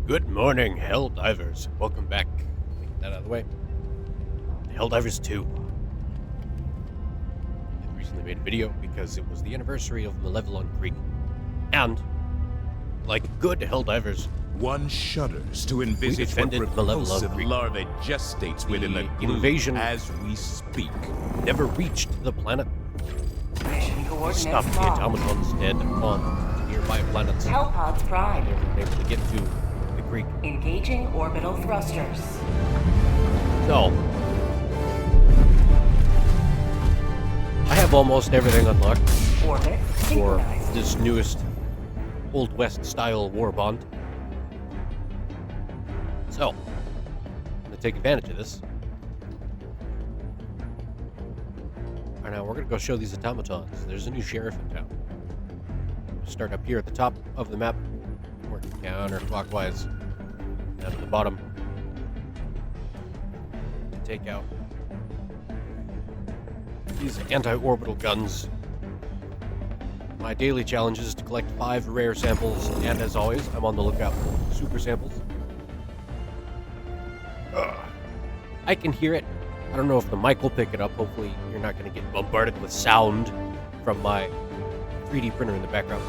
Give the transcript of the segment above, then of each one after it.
Good morning, Helldivers. Welcome back. Get that out of the way. Helldivers 2. I recently made a video because it was the anniversary of Malevelon Creek. And, like good Helldivers, One shudders to envisage what defended Malevelon repulsive Creek. larvae gestates within the gloom invasion as we speak. never reached the planet. Mission coordinates Stopped the locked. automatons dead on nearby planets. Hellpods prime. They were able to get to the creek. Engaging orbital thrusters. So, I have almost everything unlocked Orbit for synchronized. this newest Old West style war bond. So, I'm going to take advantage of this. Alright, now we're going to go show these automatons. There's a new sheriff in town. Start up here at the top of the map, work counterclockwise down to the bottom. Take out these anti-orbital guns. My daily challenge is to collect 5 rare samples, and as always, I'm on the lookout for super samples. I can hear it. I don't know if the mic will pick it up. Hopefully, you're not going to get bombarded with sound from my 3D printer in the background.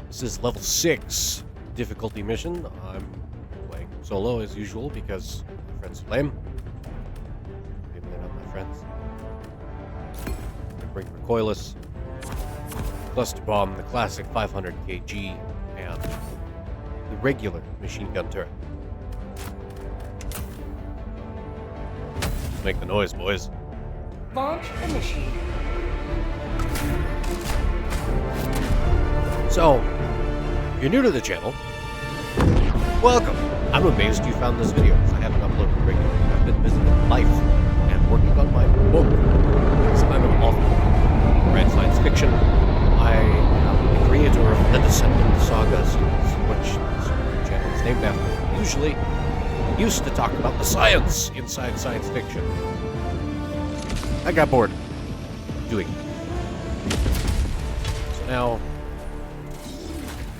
This is level 6 difficulty mission. I'm playing solo as usual because my friends are lame. Maybe they're not my friends. I bring recoilless, cluster bomb, the classic 500 kg, and the regular machine gun turret. Just make the noise, boys. Launch initiated. So, if you're new to the channel, welcome! I'm amazed you found this video because I haven't uploaded regularly. I've been busy with life and working on my book because I'm an author. I write science fiction. I am the creator of the Descendant Saga series, which this channel is named after. Usually, I used to talk about the science inside science fiction. I got bored doing it. So now,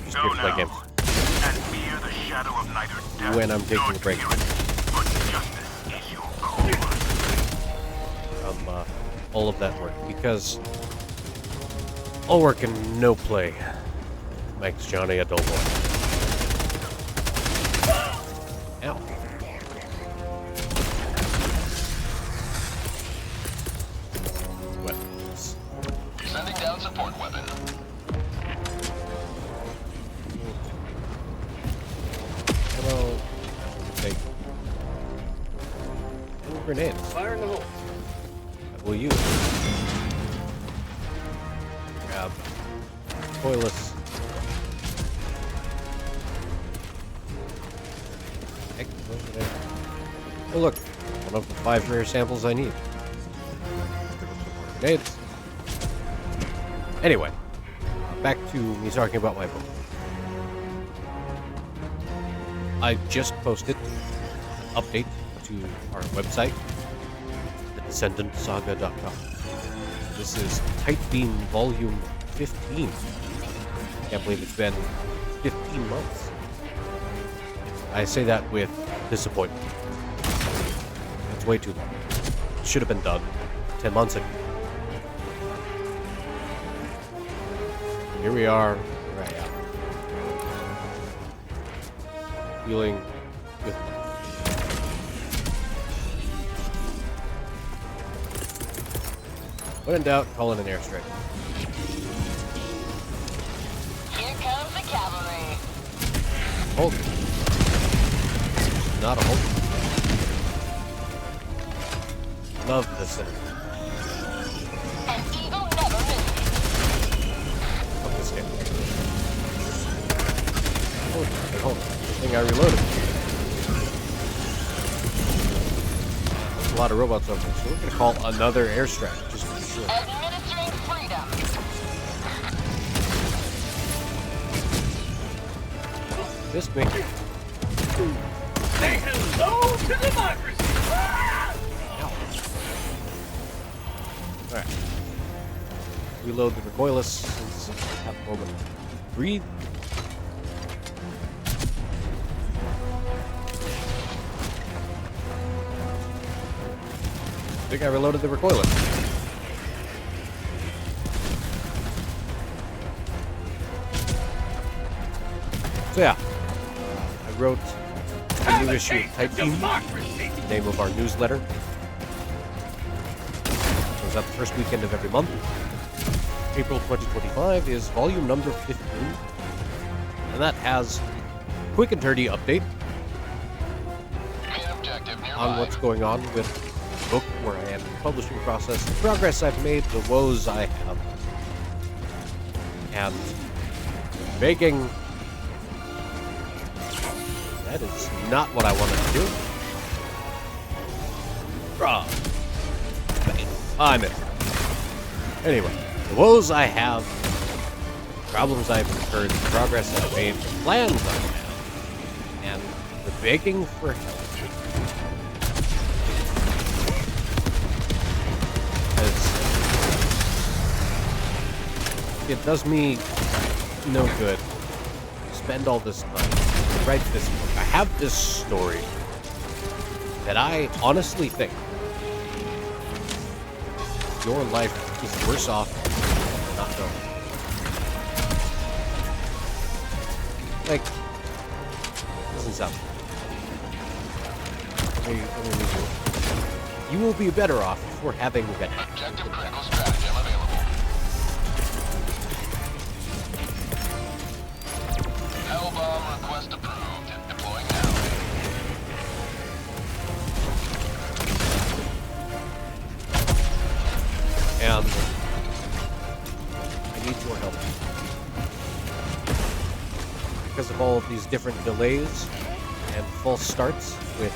just here to play games. And fear the shadow of night or death. When I'm taking a break For justice is your cause. from all of that work, because all work and no play makes Johnny a dull boy. Ow. Weapons. Sending down support weapon. Hello. Take. Ooh, grenades. Fire in the hole. I will use. Grab. Coilless. Heck, over there. Oh look, one of the 5 rare samples I need. Grenades. Anyway, back to me talking about my book. I just posted an update to our website, thedescendantsaga.com. This is Tight Beam Volume 15. Can't believe it's been 15 months. I say that with disappointment. It's way too long. It should have been done 10 months ago. Here we are, right now. Dealing with when in doubt, call in an airstrike. Here comes the cavalry. Hold it. Not a hold. Love this thing. An eagle never misses. Fuck this game. Hold on. Good thing I reloaded. There's a lot of robots over there, so we're gonna call another airstrike, just to be sure. Administering freedom. Missed me. Say hello to democracy. Alright. Reload the recoilless since I have a moment to breathe. I think I reloaded the recoiler. So yeah, I wrote a new issue of Type Team, the name of our newsletter. It goes out the first weekend of every month. April 2025 is volume number 15, and that has a quick and dirty update Main objective nearby. on what's going on with the book, where I am in the publishing process, the progress I've made, the woes I have, and making. That is not what I wanted to do. I'm in. Anyway, the woes I have, the problems I've incurred, the progress I've made, the plans I have, and the begging for help. It does me no good to spend all this time to write this book. I have this story that I honestly think your life is worse off not knowing. Like, doesn't sound good. Let me read it. You will be better off for having read it. Objective critical stratagem available. Hellbomb request approved. Deploying now. And I need your help. Because of all of these different delays and false starts with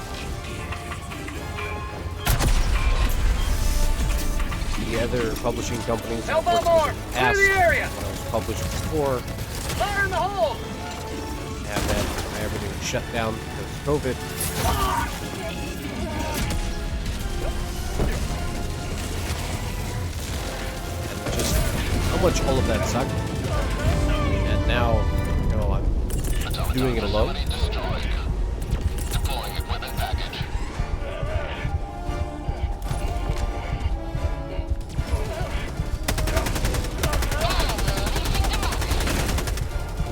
the other publishing companies I've worked with in the past, when I was published before, Fire in the hole! and then everything was shut down because of COVID. And just how much all of that sucked. And now, you know, I'm doing it alone. Destroyed. Deploying equipment package.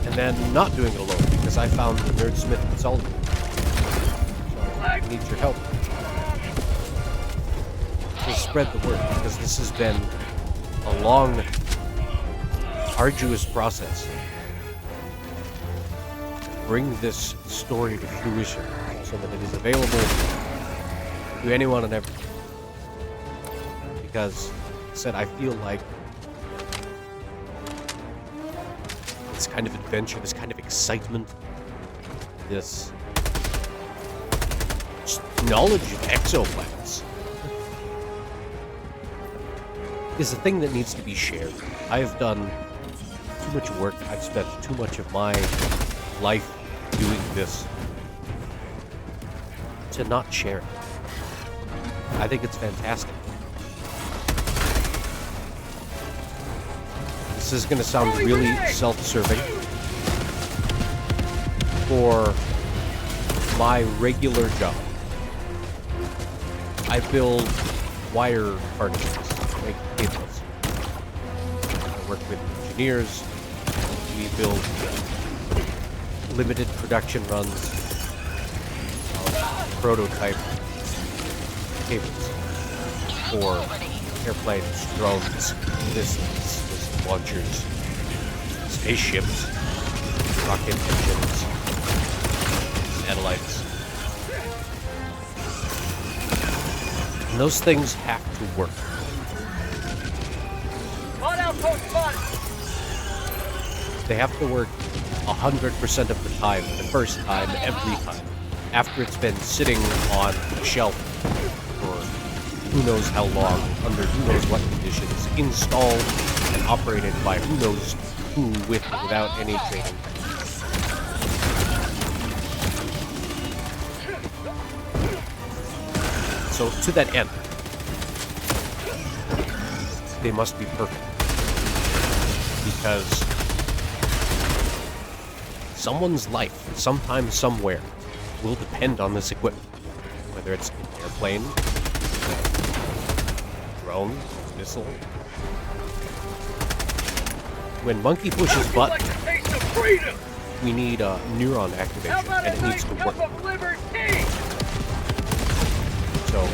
And then not doing it alone because I found the Nerdsmith Consulting. So I need your help to spread the word, because this has been a long, arduous process. Bring this story to fruition so that it is available to anyone and everyone. Because, like I said, I feel like this kind of adventure, this kind of excitement, this just knowledge of exoplanets is a thing that needs to be shared. I have done too much work. I've spent too much of my life doing this to not share it. I think it's fantastic. This is going to sound really self-serving for my regular job. I build wire harnesses, make cables. I work with engineers. We build limited production runs of prototype cables for airplanes, drones, missiles, launchers, spaceships, rocket engines, satellites. And those things have to work. They have to work 100% of the time, the first time, every time, after it's been sitting on a shelf for who knows how long, under who knows what conditions, installed and operated by who knows who, with or without any training. So, to that end, they must be perfect. Because someone's life, sometime, somewhere, will depend on this equipment. Whether it's an airplane, drones, missile. When Monkey pushes button, we need neuron activation, and it needs to work. So,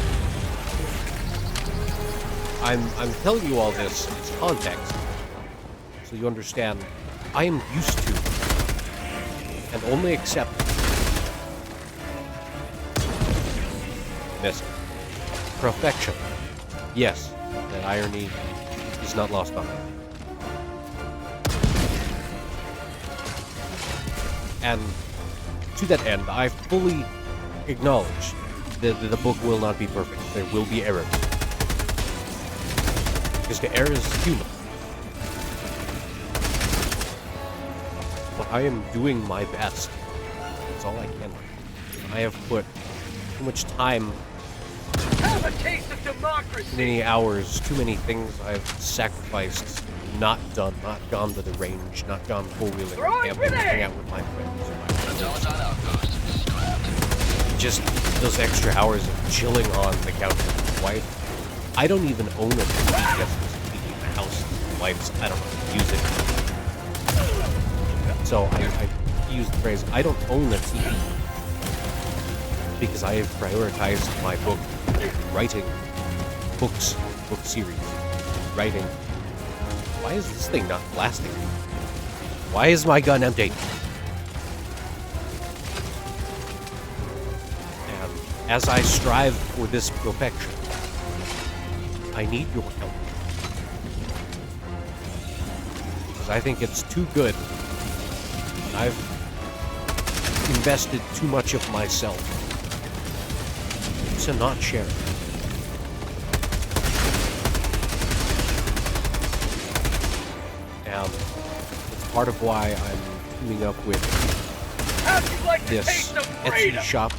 I'm telling you all this as context, so you understand. I am used to and only accept this perfection. Yes, that irony is not lost on me. And to that end, I fully acknowledge that the book will not be perfect. There will be errors. Because the error is human. But I am doing my best. That's all I can. I have put too much time, Have a taste of democracy. too many hours, too many things I've sacrificed, not done, not gone to the range, not gone four-wheeling, Throwing camping, grenade! hang out with my friends or my Automaton outpost scrapped. just those extra hours of chilling on the couch with my wife. I don't even own a TV. Yes, there's a TV in the house. My wife's, I don't know how to use it. So I use the phrase, I don't own a TV. Because I have prioritized my book, writing books, book series, writing. Why is this thing not blasting? Why is my gun empty? And as I strive for this perfection, I need your help. Because I think it's too good. I've invested too much of myself to not share it. And it's part of why I'm teaming up with How'd you like to this taste of Etsy freedom? shop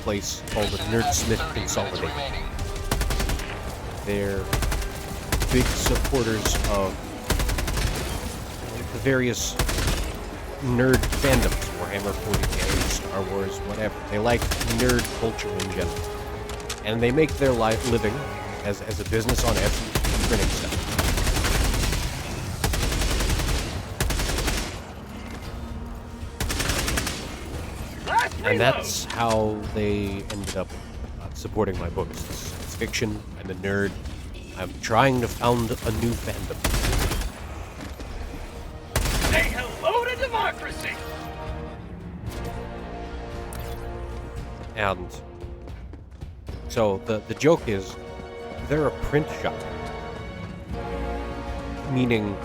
place called the Nerdsmith 30 minutes Consolidated. remaining. They're big supporters of the various nerd fandoms, Warhammer 40k, Star Wars, whatever. They like nerd culture in general. And they make their living as a business on Etsy printing stuff. Last And reload. that's how they ended up supporting my books. It's fiction. I'm a nerd. I'm trying to found a new fandom. Say hello to democracy. And so the joke is they're a print shop. Meaning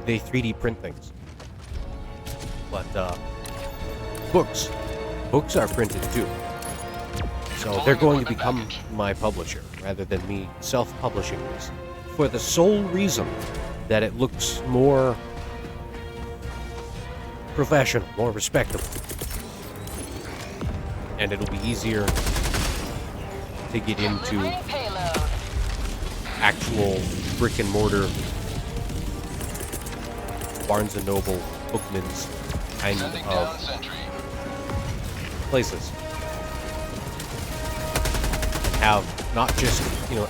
they 3D print things. But books are printed too. So they're going to become my publisher rather than me self-publishing this, for the sole reason that it looks more professional, more respectable. And it'll be easier to get into Delivering payload. actual brick and mortar Barnes & Noble, Bookman's kind Sending down of sentry. places. And have not just,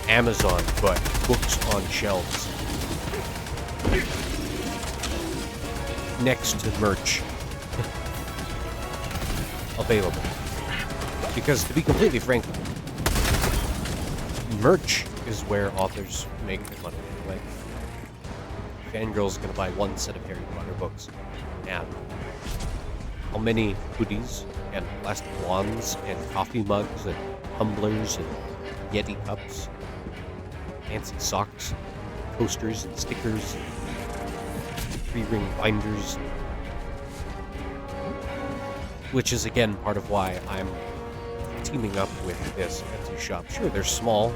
Amazon, but books on shelves. Next to merch available. Because to be completely frank, merch is where authors make their money. Like, Fangirl's gonna buy one set of Harry Potter books, and how many hoodies and plastic wands and coffee mugs and tumblers and Yeti cups, fancy socks, coasters and stickers, and 3-ring binders, which is again part of why I'm teaming up with this Etsy shop. Sure, they're small.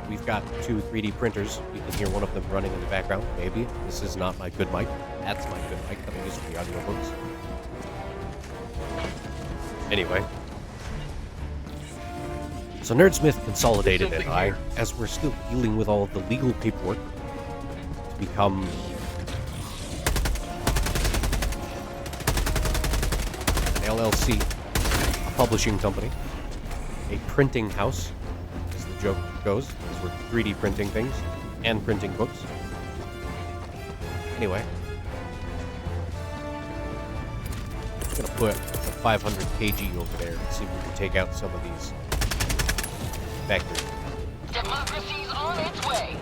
We've got 2 3D printers. You can hear one of them running in the background, maybe. This is not my good mic. That's my good mic that I use for the audiobooks. Anyway. So Nerdsmith Consolidated and I, as we're still dealing with all of the legal paperwork to become an LLC, a publishing company, a printing house, is the joke goes, because we're 3D printing things and printing books. Anyway, I'm gonna put a 500 kg over there and see if we can take out some of these vectors. Democracy's on its way.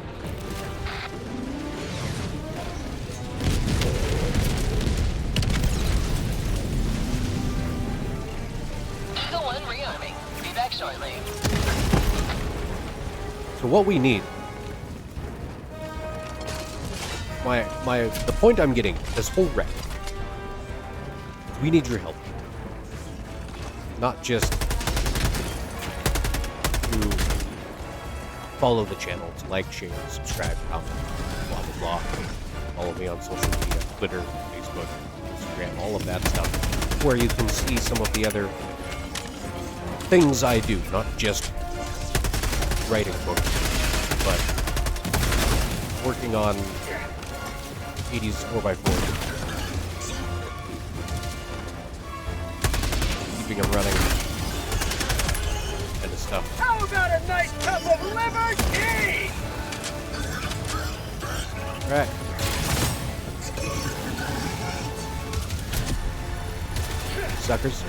Eagle 1 rearming. Be back shortly. So what we need, the point I'm getting, this whole wreck, we need your help. Not just to follow the channel, to like, share, subscribe, comment, blah, blah, blah. Follow me on social media, Twitter, Facebook, Instagram, all of that stuff, where you can see some of the other things I do, not just writing books, but working on 80s 4x4, keeping them running, kind of stuff. How about a nice cup of liver tea? Right. Suckers.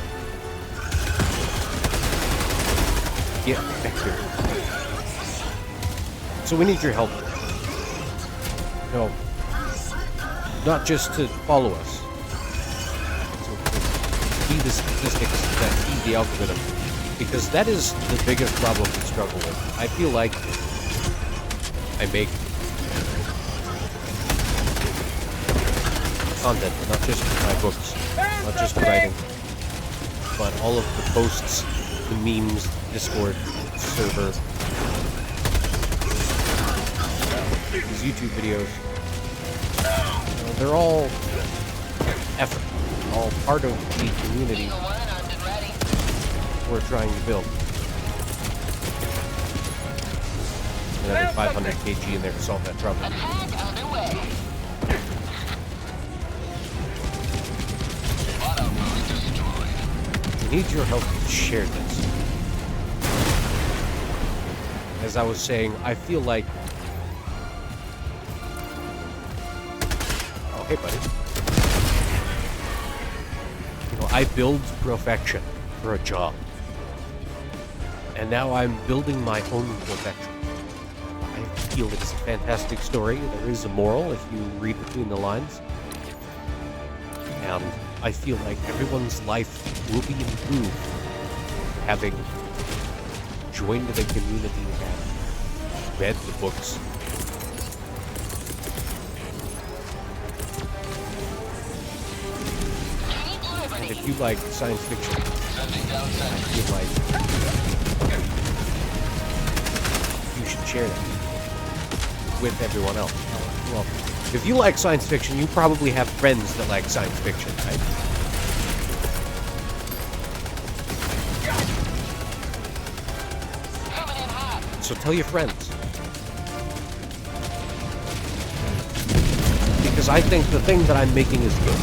Get back here. So we need your help. No. Not just to follow us. So to feed the statistics that feed the algorithm. Because that is the biggest problem we struggle with. I feel like I make content, not just my books, not just the writing, but all of the posts, the memes, Discord, server, these YouTube videos. They're all effort, all part of the community Eagle 1 armed and ready. we're trying to build. Another 500 kg in there to solve that problem. Attack underway. We need your help to share this. As I was saying, I feel like... Oh, hey, buddy. You know, I build perfection for a job. And now I'm building my own perfection. I feel it's a fantastic story. There is a moral if you read between the lines. And I feel like everyone's life will be improved having joined the community and read the books. And if you like science fiction, I feel like you should share that with everyone else. Well, if you like science fiction, you probably have friends that like science fiction, right? Coming in hot. So tell your friends. Because I think the thing that I'm making is good.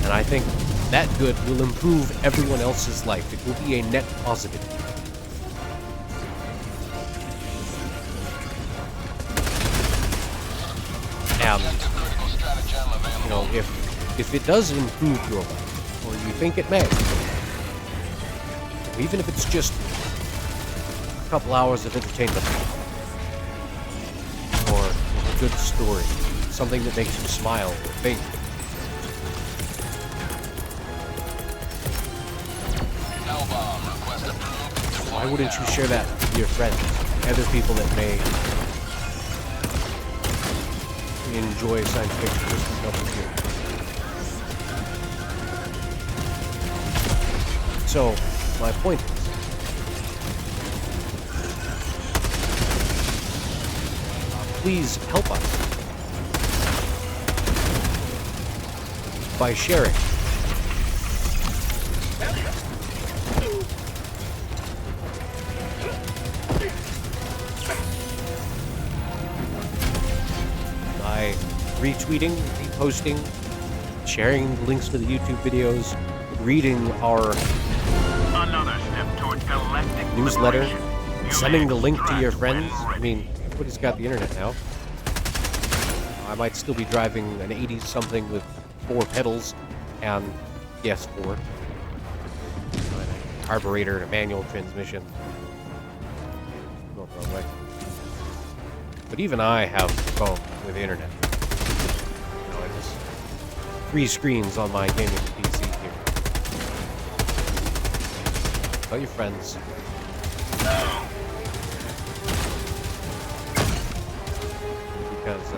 And I think that good will improve everyone else's life. It will be a net positive. And, you know, if it does improve your life, or you think it may, even if it's just a couple hours of entertainment, or a good story, something that makes you smile or think, why wouldn't you share that with your friends, other people that may enjoy science fiction just as much as you? So, my point is, please help us by sharing. By retweeting, reposting, sharing links to the YouTube videos, reading our Another step toward galactic newsletter, liberation. sending the link to your friends. I mean, everybody's got the internet now. I might still be driving an 80s something with 4 pedals and, yes, 4. And a carburetor and a manual transmission. Going the wrong way. But even I have a phone with the internet. You know, I just 3 screens on my gaming PC here. Tell your friends. Because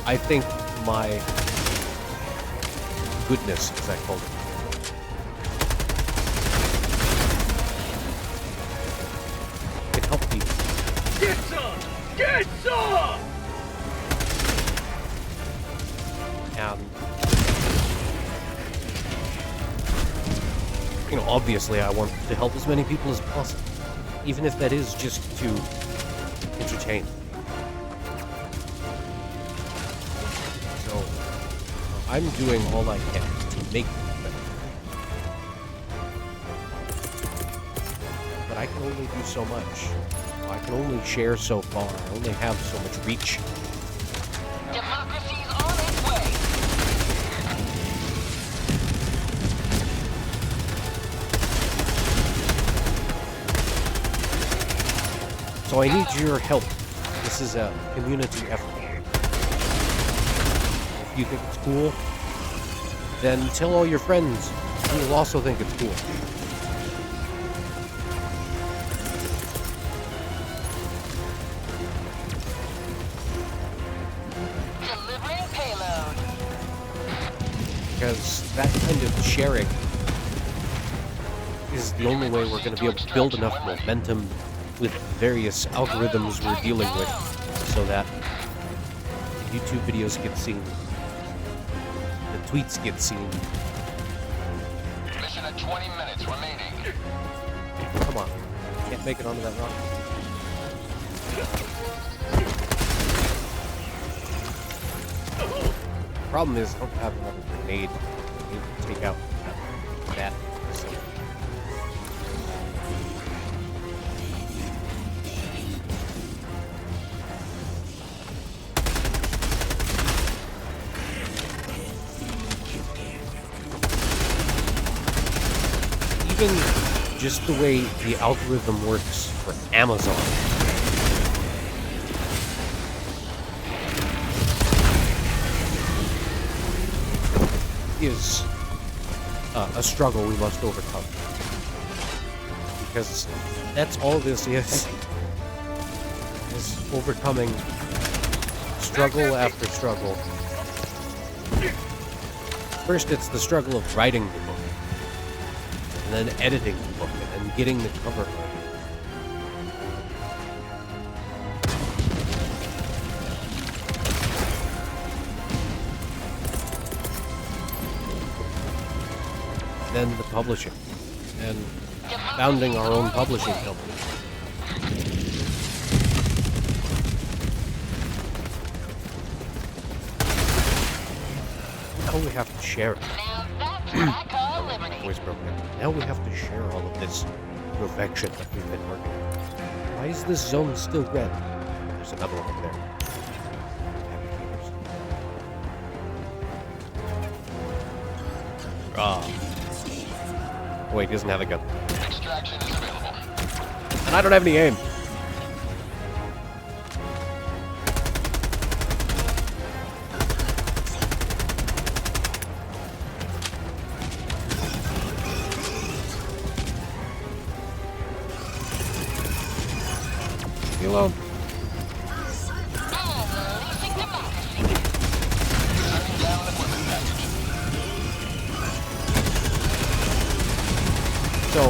I think my goodness, as I call it, can help people. Get some! Get some! And you know, obviously I want to help as many people as possible, even if that is just to entertain. So I'm doing all I can to make it better. But I can only do so much. I can only share so far. I only have so much reach. Democracy's on its way. So I need your help. This is a community effort. If you think it's cool, then tell all your friends who will also think it's cool. Delivering payload. Because that kind of sharing is the only way we're going to be able to build enough momentum with various algorithms we're dealing with so that YouTube videos get seen, the tweets get seen. Mission at 20 minutes remaining. Come on, can't make it onto that rock. Problem is, I don't have another grenade to take out that. So. Even just the way the algorithm works for Amazon. Is a struggle we must overcome. Because that's all this is overcoming struggle after struggle. First, it's the struggle of writing the book, and then editing the book, and then getting the cover art. Then the publishing, and founding our own publishing company. Now we have to share it. Now that's what I call liberty. Voice broken. Now we have to share all of this perfection that we've been working on. Why is this zone still red? There's another one over there. Ah. Wait, he doesn't have a gun. Extraction is available. And I don't have any aim. Leave me alone. Unleashing democracy. Turning down an equipment package. So,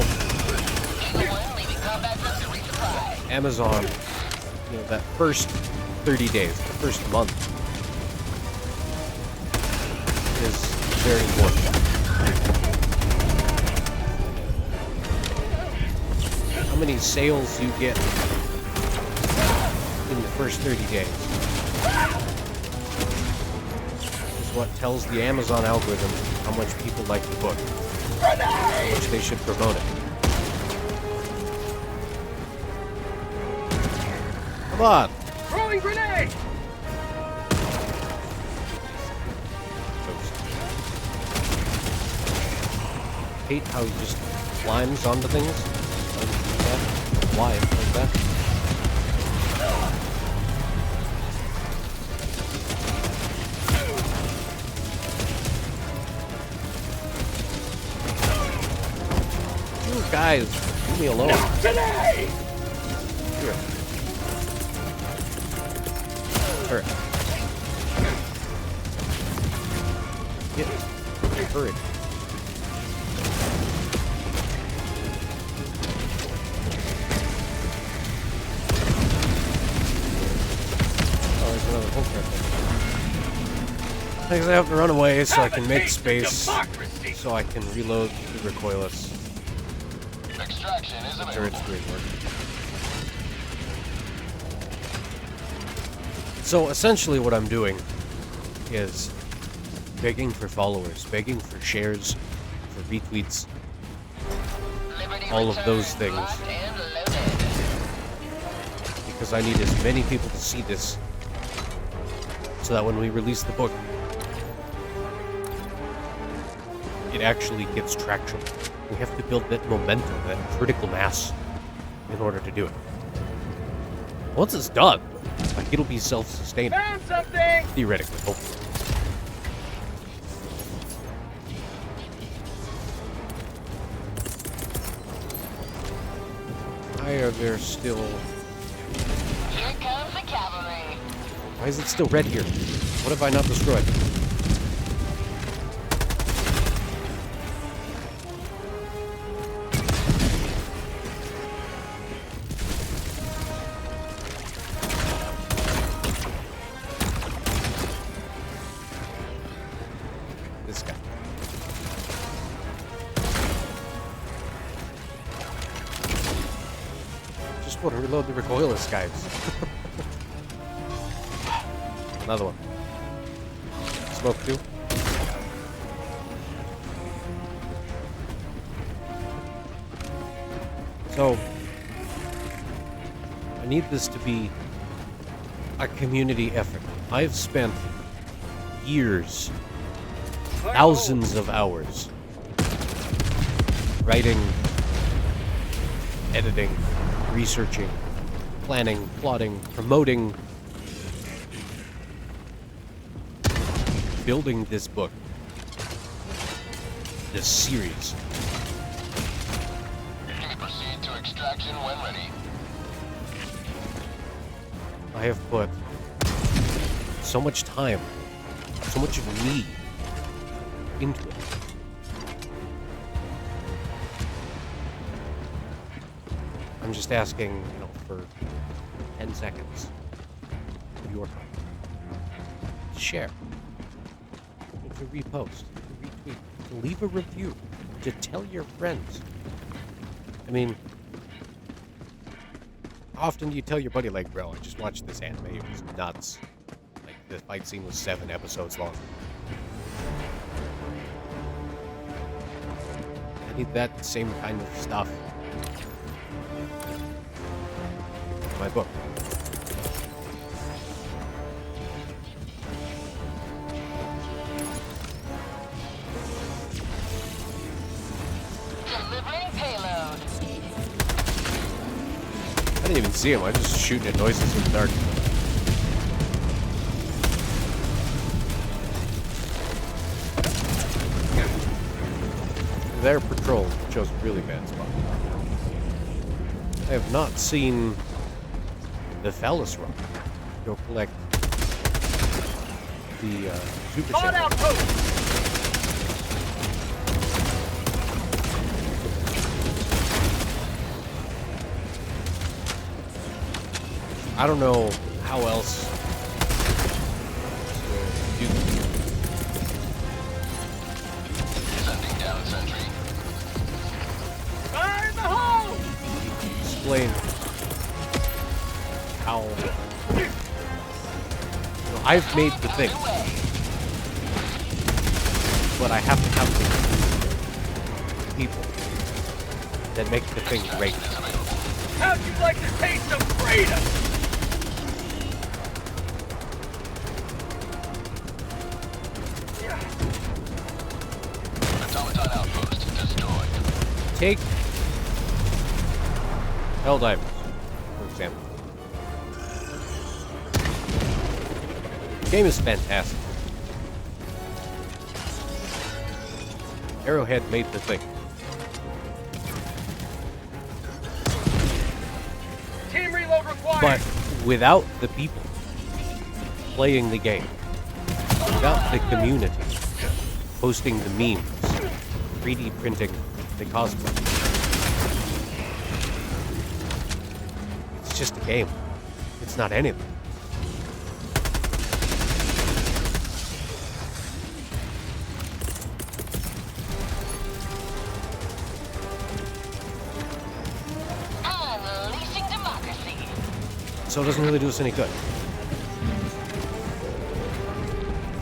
One leaving combat zone to resupply. Amazon, you know, that first 30 days, the first month, is very important. How many sales you get in the first 30 days is what tells the Amazon algorithm how much people like the book, how much they should promote it. Come on! Throwing grenade! Hate how he just climbs onto things. Like that. Why? Like that. You guys, leave me alone. Not today! Here. Hurry. Get hurry. Oh, there's another hook right there. I guess I have to run away so I can make space Democracy! so I can reload the recoilless. Extraction is Sure, available. it's great work. So essentially what I'm doing is begging for followers, begging for shares, for retweets, Liberty all of those return, things. locked and loaded. Because I need as many people to see this so that when we release the book, it actually gets traction. We have to build that momentum, that critical mass in order to do it. Once it's done, like, it'll be self-sustaining, Found something! theoretically, hopefully. Why are there still... Here comes the cavalry. Why is it still red here? What have I not destroyed? This guy. Just want to reload the recoilless, guys. Another one. Smoke too. So, I need this to be a community effort. I've spent years, thousands of hours writing, editing, researching, planning, plotting, promoting, building this book, this series. You may proceed to extraction when ready. I have put so much time, so much of me into it. I'm just asking, you know, for 10 seconds of your time. To share, to repost, to retweet, to leave a review, to tell your friends. I mean, how often do you tell your buddy, like, bro, I just watched this anime, it was nuts. Like, the fight scene was 7 episodes long. I need that same kind of stuff in my book. Delivering payload. I didn't even see him, I was just shooting at noises in the dark. Their patrol chose a really bad spot. I have not seen the Phallus Rock. Go collect the Super Call Sample. outpost! I don't know how else to do this. Sending down sentry. Fire in the hole! Explain how, you know, I've made the thing. Underway. but I have to have the people that make the thing great. How'd you like the taste of freedom? Automaton outpost destroyed. Take Helldivers, for example. The game is fantastic. Arrowhead made the thing. Team reload required. But without the people playing the game, without the community posting the memes, 3D printing the cosplay, it's just a game. It's not anything. Unleashing democracy. So it doesn't really do us any good.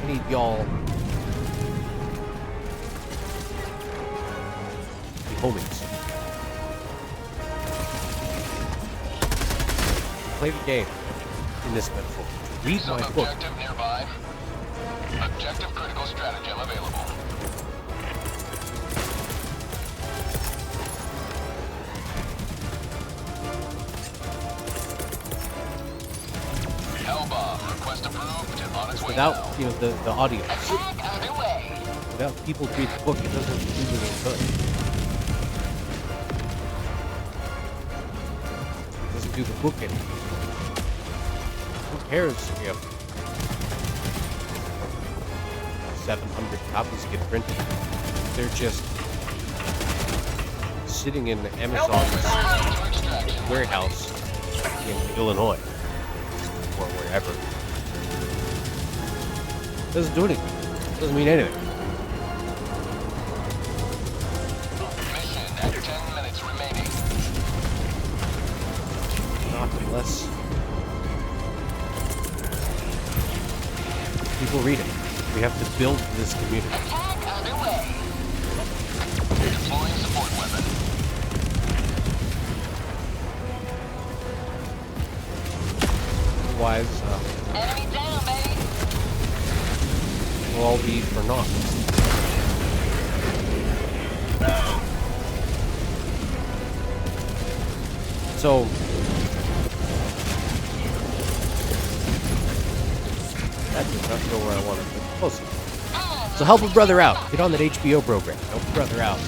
I need y'all to be homies. Play the game in this metaphor. Read my book. Sub-objective nearby. Objective critical stratagem available. Hellbomb request approved and on its way Without, now. you know, the audience, Attack underway. without people to read the book, it doesn't do any good. It doesn't do the book any good. Who cares if 700 copies get printed? They're just sitting in Amazon's To extraction. warehouse in Illinois or wherever. Doesn't do anything. Doesn't mean anything. Mission at 10 minutes remaining. Not unless people read it. We have to build this community. Attack underway. Deploying support weapon. Otherwise, Enemy down, baby. we'll all be for naught. So, that did not go where I wanted to. Close enough. So help a brother out. Get on that HBO program. Help a brother out.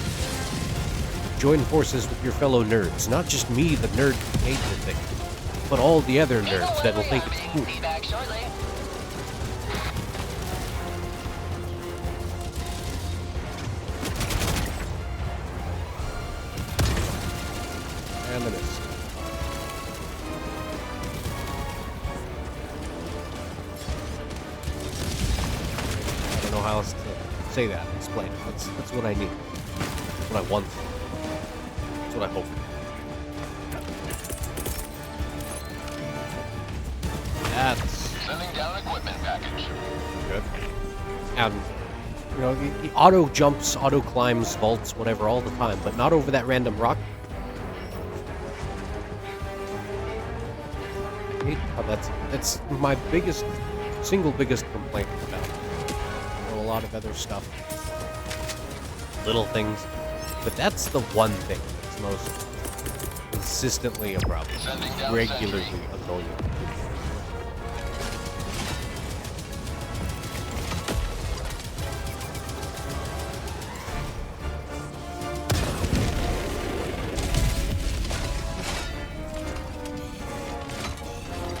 Join forces with your fellow nerds. Not just me, the nerd who made the thing, but all the other nerds that will think it's cool. Be back shortly. And the mist. I don't know how else to say that. Explain it. That's what I need. That's what I want. That's what I hope. That's Sending down equipment package. good. And you know, the auto jumps, auto climbs, vaults, whatever, all the time, but not over that random rock. I hate how that's my single biggest complaint about it. You know, a lot of other stuff, little things, but that's the one thing that's most consistently a problem, Sending down regularly sentry. annoying.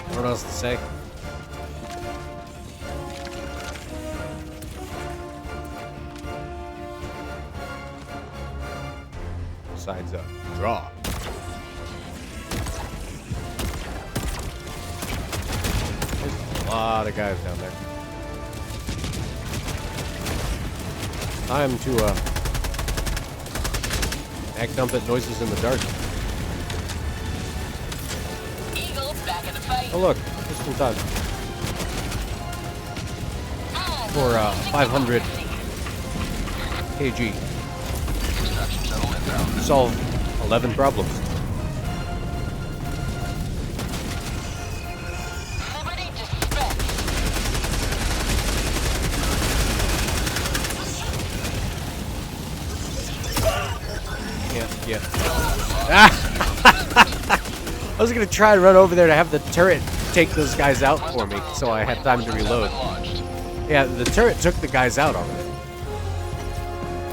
I don't know what else to say. Besides a draw. There's a lot of guys down there. Time to act dump at noises in the dark. Eagle back in the fight. Oh look, just in time. For 500 kg. Extraction shuttle inbound. Solve 11 problems. Liberty dispatch. Yeah. Ah! I was gonna try and run over there to have the turret take those guys out for me, so I had time to reload. Launched. Yeah, the turret took the guys out already.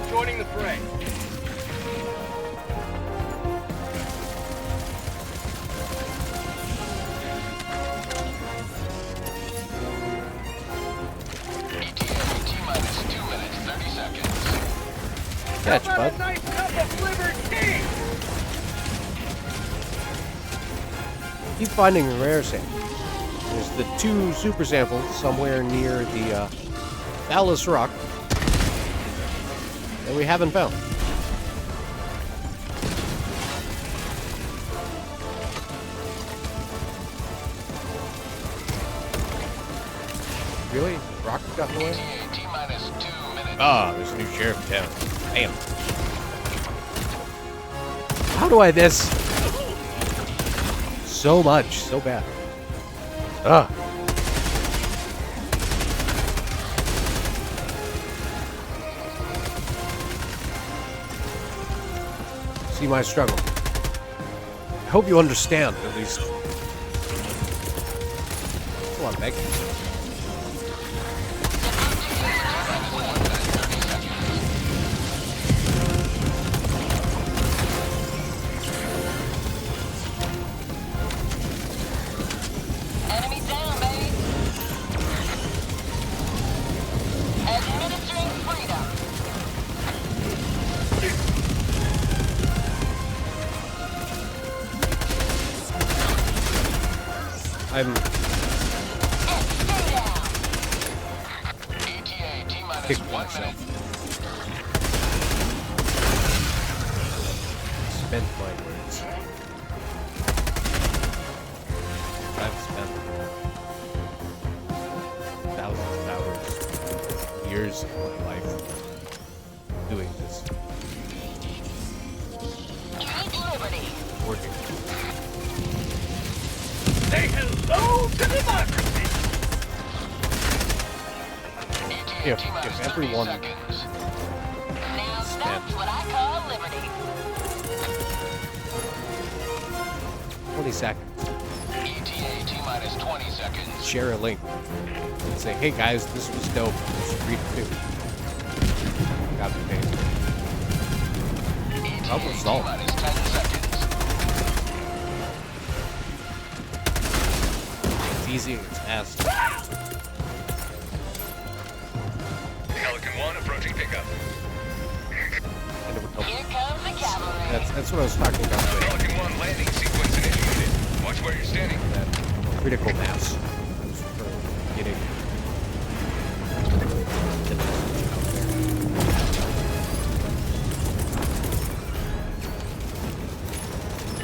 Joining the fray. ETA T-minus 2 minutes, 30 seconds. Catch, How about bud. a nice cup of liberty? Keep finding rare samples. There's the 2 super samples somewhere near the Dallas Rock that we haven't found. Really? Rock got in the way? ETA T-minus 2 minutes. Ah, there's a new sheriff in town. Damn. How do I miss? So much, so bad. Ah. See my struggle. I hope you understand, at least. Come on, Meg. Enemy down, baby. Administering freedom. I'm Stay down. ETA T-minus kicking 1 myself. minute. Spent my words. I've spent thousands of hours, years of my life doing this, Eat liberty. working. Say hello to democracy. ETA If T-minus 30 everyone seconds. Now that's what I call liberty. 20 seconds. ETA T-minus 20 seconds. Share a link. And say, hey guys, this was dope. You should read it too. Got me paid. Problem ETA solved. T-minus 10 seconds. It's easy, it's fast. Pelican 1 approaching pickup. And it would help. Here comes the cavalry. That's what I was talking about. With Pelican 1 landing sequence initiated. Watch where you're standing. that critical mass for getting the message out there.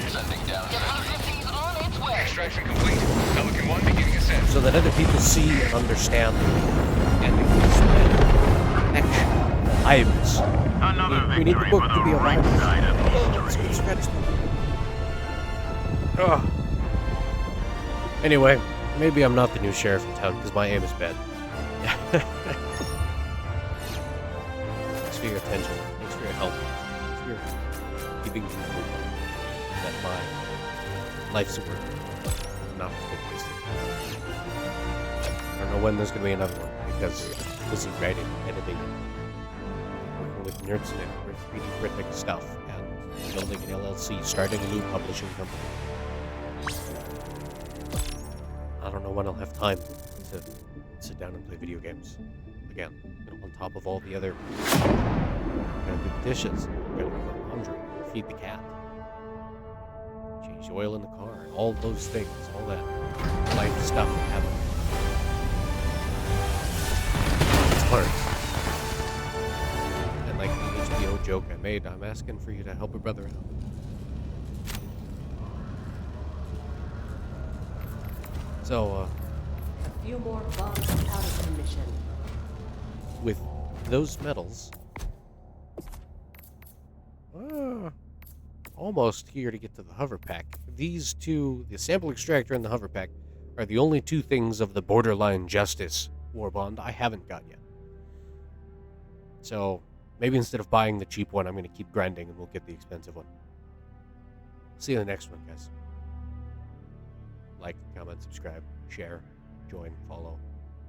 Sending down sentry. Democracy's on its way. Extraction complete. Pelican 1 beginning ascent. So that other people see and understand and spread connection, lives. We need the book to be alive. Let's get stretched. Ugh. Anyway, maybe I'm not the new sheriff in town because my aim is bad. Thanks for your attention. Thanks for your help. Thanks for giving me hope that my life's work not been wasted. I don't know when there's going to be another one because busy writing, editing, working with Nerdsnet for 3D printing stuff, and building an LLC, starting a new publishing company. I don't know when I'll have time to sit down and play video games again. On top of all the other, gotta do the dishes, gotta do the laundry, feed the cat, change the oil in the car, all those things, all that life stuff that happens. It's hard. And like the HBO joke I made, I'm asking for you to help a brother out. So, A few more bombs out of commission. with those medals, Almost here to get to the hover pack. These two, the sample extractor and the hover pack, are the only two things of the Borderline Justice war bond I haven't got yet. So maybe instead of buying the cheap one, I'm going to keep grinding and we'll get the expensive one. See you in the next one, guys. Like, comment, subscribe, share, join, follow,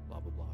blah, blah, blah.